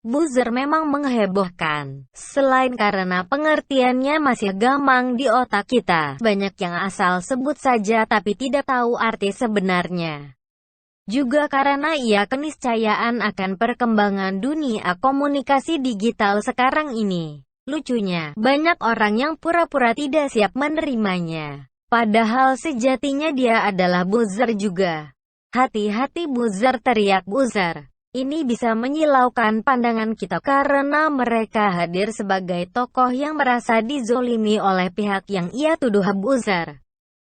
Buzzer memang menghebohkan. Selain karena pengertiannya masih gamang di otak kita, banyak yang asal sebut saja tapi tidak tahu arti sebenarnya. Juga karena ia keniscayaan akan perkembangan dunia komunikasi digital sekarang ini. Lucunya, banyak orang yang pura-pura tidak siap menerimanya. Padahal sejatinya dia adalah buzzer juga. Hati-hati buzzer, teriak buzzer. Ini bisa menyilaukan pandangan kita karena mereka hadir sebagai tokoh yang merasa dizolimi oleh pihak yang ia tuduh buzzer.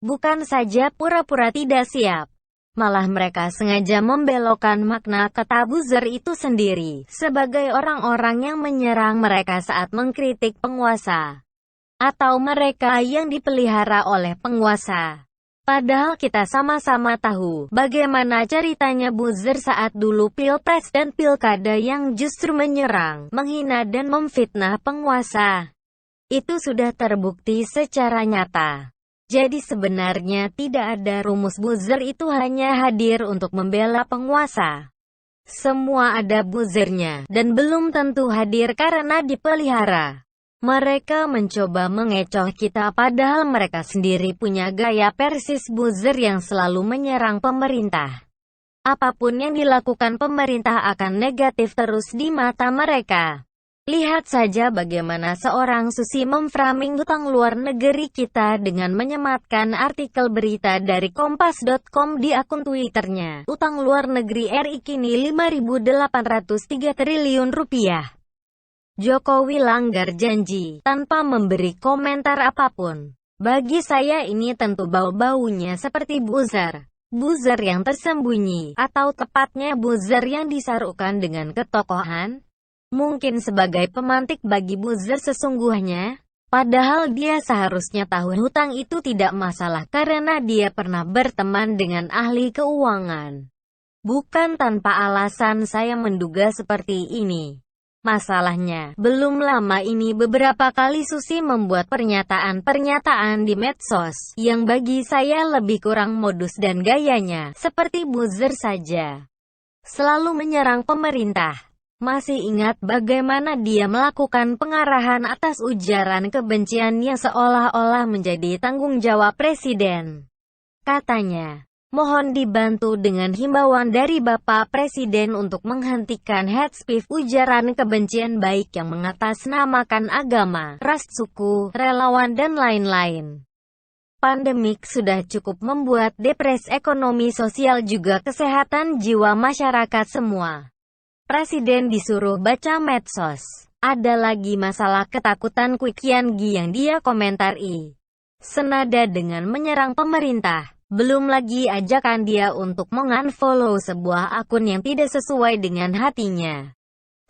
Bukan saja pura-pura tidak siap, malah mereka sengaja membelokkan makna kata buzzer itu sendiri sebagai orang-orang yang menyerang mereka saat mengkritik penguasa atau mereka yang dipelihara oleh penguasa. Padahal kita sama-sama tahu bagaimana ceritanya buzzer saat dulu pilpres dan pilkada yang justru menyerang, menghina dan memfitnah penguasa. Itu sudah terbukti secara nyata. Jadi sebenarnya tidak ada rumus, buzzer itu hanya hadir untuk membela penguasa. Semua ada buzzernya, dan belum tentu hadir karena dipelihara. Mereka mencoba mengecoh kita padahal mereka sendiri punya gaya persis buzzer yang selalu menyerang pemerintah. Apapun yang dilakukan pemerintah akan negatif terus di mata mereka. Lihat saja bagaimana seorang Susi memframing hutang luar negeri kita dengan menyematkan artikel berita dari Kompas.com di akun Twitternya. Utang luar negeri RI kini 5.803 triliun rupiah. Jokowi langgar janji, tanpa memberi komentar apapun. Bagi saya ini tentu bau-baunya seperti buzzer. Buzzer yang tersembunyi, atau tepatnya buzzer yang disarukan dengan ketokohan. Mungkin sebagai pemantik bagi buzzer sesungguhnya. Padahal dia seharusnya tahu hutang itu tidak masalah karena dia pernah berteman dengan ahli keuangan. Bukan tanpa alasan saya menduga seperti ini. Masalahnya, belum lama ini beberapa kali Susi membuat pernyataan-pernyataan di medsos, yang bagi saya lebih kurang modus dan gayanya, seperti buzzer saja. Selalu menyerang pemerintah. Masih ingat bagaimana dia melakukan pengarahan atas ujaran kebencian yang seolah-olah menjadi tanggung jawab presiden. Katanya, mohon dibantu dengan himbauan dari Bapak Presiden untuk menghentikan hate speech, ujaran kebencian baik yang mengatasnamakan agama, ras, suku, relawan dan lain-lain. Pandemik sudah cukup membuat depresi ekonomi sosial juga kesehatan jiwa masyarakat semua. Presiden disuruh baca medsos. Ada lagi masalah ketakutan Quick Yangi yang dia komentari. Senada dengan menyerang pemerintah. Belum lagi ajakan dia untuk mengunfollow sebuah akun yang tidak sesuai dengan hatinya.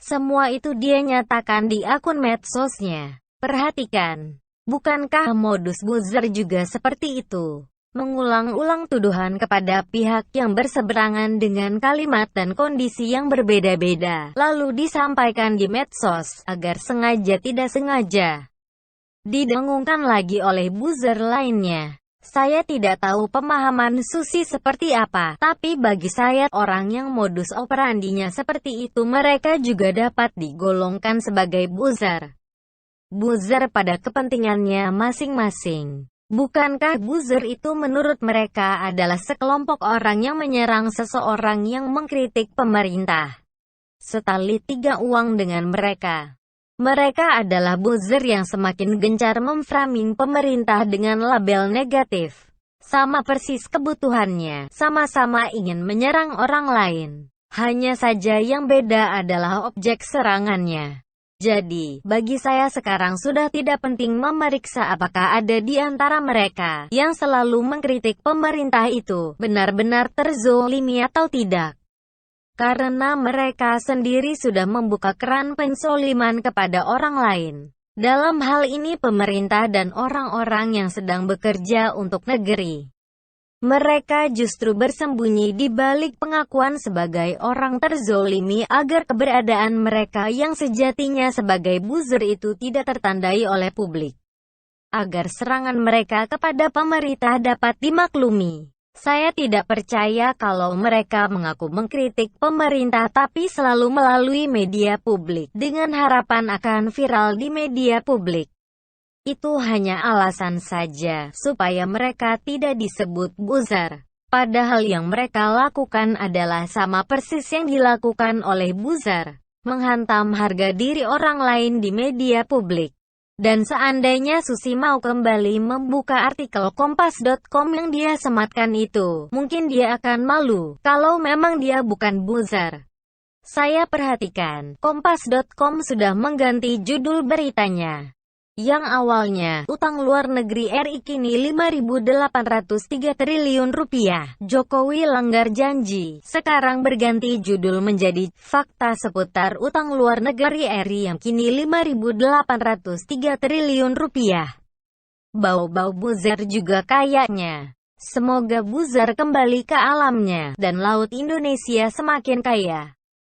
Semua itu dia nyatakan di akun medsosnya. Perhatikan, bukankah modus buzzer juga seperti itu? Mengulang-ulang tuduhan kepada pihak yang berseberangan dengan kalimat dan kondisi yang berbeda-beda, lalu disampaikan di medsos, agar sengaja tidak sengaja didengungkan lagi oleh buzzer lainnya. Saya tidak tahu pemahaman Susi seperti apa, tapi bagi saya orang yang modus operandinya seperti itu mereka juga dapat digolongkan sebagai buzzer. Buzzer pada kepentingannya masing-masing. Bukankah buzzer itu menurut mereka adalah sekelompok orang yang menyerang seseorang yang mengkritik pemerintah? Setali tiga uang dengan mereka. Mereka adalah buzzer yang semakin gencar memframing pemerintah dengan label negatif. Sama persis kebutuhannya, sama-sama ingin menyerang orang lain. Hanya saja yang beda adalah objek serangannya. Jadi, bagi saya sekarang sudah tidak penting memeriksa apakah ada di antara mereka yang selalu mengkritik pemerintah itu benar-benar terzolimi atau tidak. Karena mereka sendiri sudah membuka keran penzoliman kepada orang lain. Dalam hal ini pemerintah dan orang-orang yang sedang bekerja untuk negeri. Mereka justru bersembunyi di balik pengakuan sebagai orang terzolimi agar keberadaan mereka yang sejatinya sebagai buzzer itu tidak tertandai oleh publik. Agar serangan mereka kepada pemerintah dapat dimaklumi. Saya tidak percaya kalau mereka mengaku mengkritik pemerintah tapi selalu melalui media publik, dengan harapan akan viral di media publik. Itu hanya alasan saja, supaya mereka tidak disebut buzzer. Padahal yang mereka lakukan adalah sama persis yang dilakukan oleh buzzer, menghantam harga diri orang lain di media publik. Dan seandainya Susi mau kembali membuka artikel Kompas.com yang dia sematkan itu, mungkin dia akan malu, kalau memang dia bukan buzzer. Saya perhatikan, Kompas.com sudah mengganti judul beritanya. Yang awalnya, utang luar negeri RI kini 5.803 triliun rupiah, Jokowi langgar janji. Sekarang berganti judul menjadi, fakta seputar utang luar negeri RI yang kini 5.803 triliun rupiah. Bau-bau buzzer juga kayaknya. Semoga buzzer kembali ke alamnya, dan Laut Indonesia semakin kaya.